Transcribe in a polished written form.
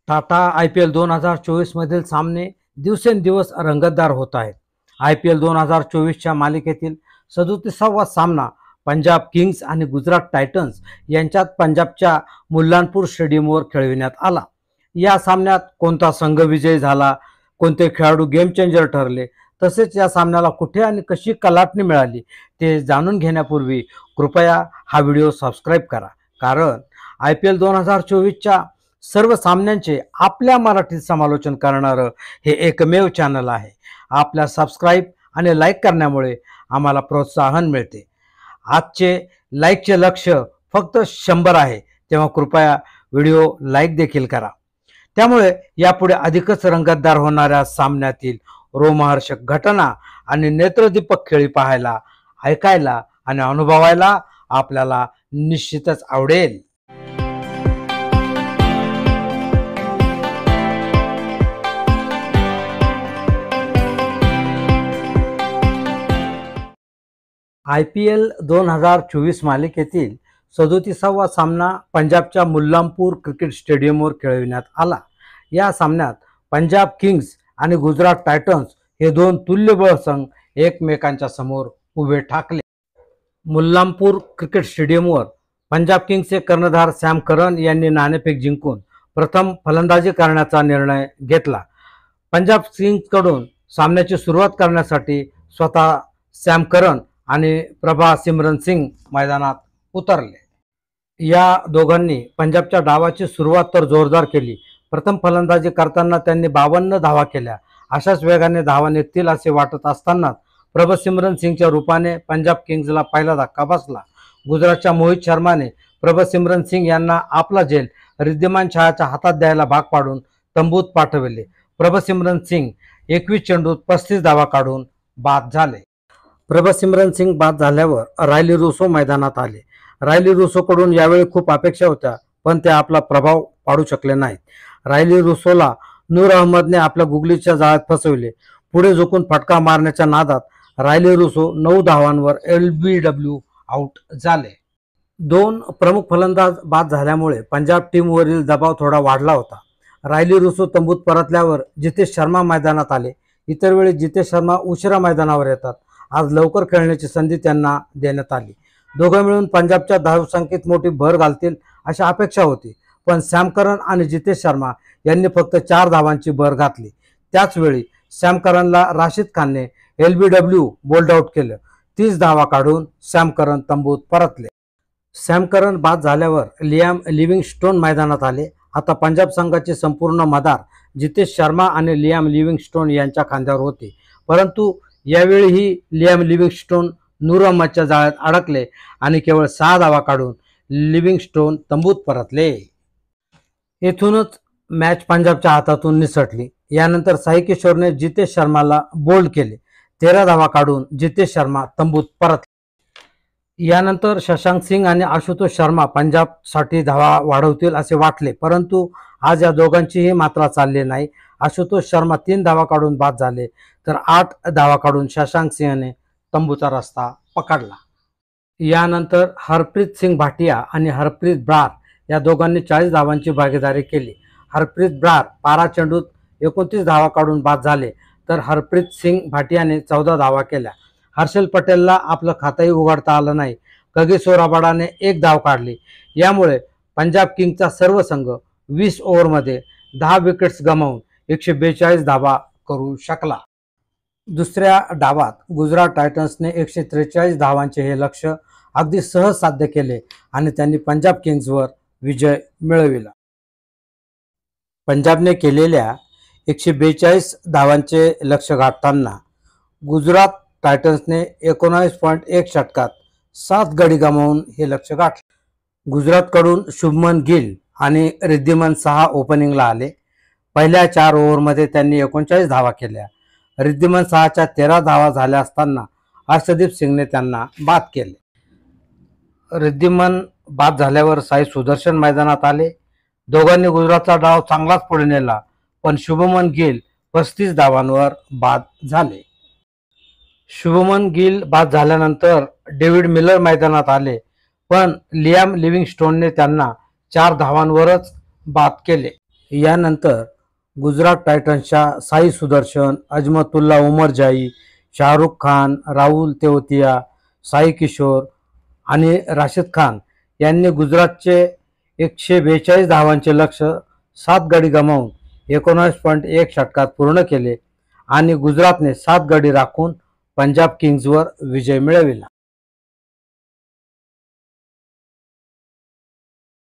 Tata IPL 2024 मधील सामने दिवसेंदिवस रंगतदार होत आहेत. IPL 2024च्या मालिकेतील 37वा सामना पंजाब किंग्स आणि गुजरात टायटन्स यांच्यात पंजाबच्या मुल्लानपूर स्टेडियमवर खेळविण्यात आला. या सामन्यात कोणता संघ विजयी झाला, कोणते खेळाडू गेम चेंजर ठरले, तसेच या सामन्याला कुठे आणि कशी कलाटणी मिळाली ते जाणून घेण्यापूर्वी कृपया हा व्हिडिओ सबस्क्राईब करा, कारण IPL 2024च्या सर्व सामन्यांचे आपल्या मराठीत समालोचन करणारं हे एकमेव चॅनल आहे. आपल्या सबस्क्राईब आणि लाईक करण्यामुळे आम्हाला प्रोत्साहन मिळते. आजचे लाईकचे लक्ष्य फक्त 100 आहे, तेव्हा कृपया व्हिडिओ लाईक देखील करा. त्यामुळे यापुढे अधिकच रंगतदार होणाऱ्या सामन्यातील रोमहर्षक घटना आणि नेत्रदीपक खेळी पाहायला, ऐकायला आणि अनुभवायला आपल्याला निश्चितच आवडेल. IPL 2024 मालिकेतील 37वा सामना पंजाबच्या मुल्लानपूर क्रिकेट स्टेडियमवर खेळविण्यात आला. या सामन्यात पंजाब किंग्स आणि गुजरात टायटन्स हे दोन तुल्यबळ संघ एकमेकांच्या समोर उभे ठाकले. मुल्लानपूर क्रिकेट स्टेडियमवर पंजाब किंग्सचे कर्णधार सॅम करन यांनी नाणेफेक जिंकून प्रथम फलंदाजी करण्याचा निर्णय घेतला. पंजाब किंग्सकडून सामन्याची सुरुवात करण्यासाठी स्वतः सॅम करन आणि प्रभा सिमरन सिंग मैदानात उतरले. या दोघांनी पंजाबच्या डावाची सुरुवात तर जोरदार केली. प्रथम फलंदाजी करताना त्यांनी 52 धावा केल्या. अशाच वेगाने धावा निघतील असे वाटत असतानाच प्रभा सिमरन सिंगच्या रूपाने पंजाब किंग्सला पहिला धक्का बसला. गुजरातच्या मोहित शर्माने प्रभा सिमरन सिंग यांना आपला झेल रिद्धिमान शहाच्या हातात द्यायला भाग पाडून तंबूत पाठविले. प्रभा सिमरन सिंग 21 चेंडूत 35 धावा काढून बाद झाले. प्रभा सिमरन सिंग बाद झाल्यावर रायली रुसो मैदानात आले. रायली रुसोकडून यावेळी खूप अपेक्षा होत्या, पण ते आपला प्रभाव पाडू शकले नाहीत. रायली रुसोला नूर अहमदने आपल्या गुगलीच्या जाळ्यात फसविले. पुढे झुकून फटका मारण्याच्या नादात रायली रुसो 9 धावांवर LBW आउट झाले. दोन प्रमुख फलंदाज बाद झाल्यामुळे पंजाब टीमवरील दबाव थोडा वाढला होता. रायली रुसो तंबूत परतल्यावर जितेश शर्मा मैदानात आले. इतर वेळी जितेश शर्मा उशिरा मैदानावर येतात. आज लवकर खेळण्याची संधी त्यांना देण्यात आली. दोघं मिळून पंजाबच्या धावसंख्येत मोठी भर घालतील अशी अपेक्षा होती, पण सॅम करन आणि जितेश शर्मा यांनी फक्त 4 धावांची भर घातली. त्याचवेळी सॅम करनला राशिद खानने LBW बोल्ड आउट केलं. 30 धावा काढून सॅम करन तंबूत परतले. सॅम करन बाद झाल्यावर लियाम लिव्हिंगस्टोन मैदानात आले. आता पंजाब संघाचे संपूर्ण मदार जितेश शर्मा आणि लियाम लिव्हिंगस्टोन यांच्या खांद्यावर होते, परंतु यावेळीही लियाम लिव्हिंगस्टोन नूर अहमदच्या जाळ्यात अडकले आणि केवळ 6 धावा काढून लिव्हिंगस्टोन तंबूत परतले. येथूनच मॅच पंजाबच्या हातातून निसटली. यानंतर साई किशोरने जितेश शर्माला बोल्ड केले. 13 धावा काढून जितेश शर्मा तंबूत परतले. यानंतर शशांक सिंग आणि आशुतोष शर्मा पंजाबसाठी धावा वाढवतील असे वाटले, परंतु आज या दोघांचीही मात्रा चालली नाही. आशुतोष शर्मा 3 धावा काढून बाद झाले, तर 8 धावा काढून शशांक सिंहने तंबूचा रस्ता पकडला. यानंतर हरप्रीत सिंग भाटिया आणि हरप्रीत ब्रार या दोघांनी 40 धावांची भागीदारी केली. हरप्रीत ब्रार 12 चेंडूत 29 धावा काढून बाद झाले, तर हरप्रीत सिंग भाटियाने 14 धावा केल्या. हर्षल पटेलला आपलं खातंही उघडता आलं नाही. कगिसो रबाडाने 1 धाव काढली. यामुळे पंजाब किंग्सचा सर्व संघ 20 ओव्हरमध्ये 10 विकेट्स गमावून 142 धावा करू शकला. दुसऱ्या डावात गुजरात टायटन्सने 143 धावांचे हे लक्ष्य अगदी सहज साध्य केले आणि त्यांनी पंजाब किंग्सवर विजय मिळविला. पंजाबने केलेल्या 142 धावांचे लक्ष्य गाठताना गुजरात टायटन्सने 19.1 षटकात 7 गडी गमावून हे लक्ष्य गाठले. गुजरातकडून शुभमन गिल आणि रिद्धिमान शहा ओपनिंगला आले. पहिल्या 4 ओव्हरमध्ये त्यांनी 39 धावा केल्या. रिद्धिमान शहाच्या 13 धावा झाल्या असताना हर्षदीप सिंगने त्यांना बाद केले. रिद्धिमान बाद झाल्यावर साई सुदर्शन मैदानात आले. दोघांनी गुजरातचा डाव चांगलाच पुढे नेला, पण शुभमन गिल 35 धावांवर बाद झाले. शुभमन गिल बाद झाल्यानंतर डेव्हिड मिलर मैदानात आले, पण लियाम लिव्हिंगस्टोनने त्यांना 4 धावांवरच बाद केले. यानंतर गुजरात टायटन्सच्या साई सुदर्शन, अजमतुल्ला उमरजाई, शाहरुख खान, राहुल तेवतिया, साई किशोर आणि राशिद खान यांनी गुजरातचे 142 धावांचे लक्ष्य 7 गडी गमावून 19.1 षटकात पूर्ण केले आणि गुजरातने 7 गडी राखून पंजाब किंग्जवर विजय मिळविला.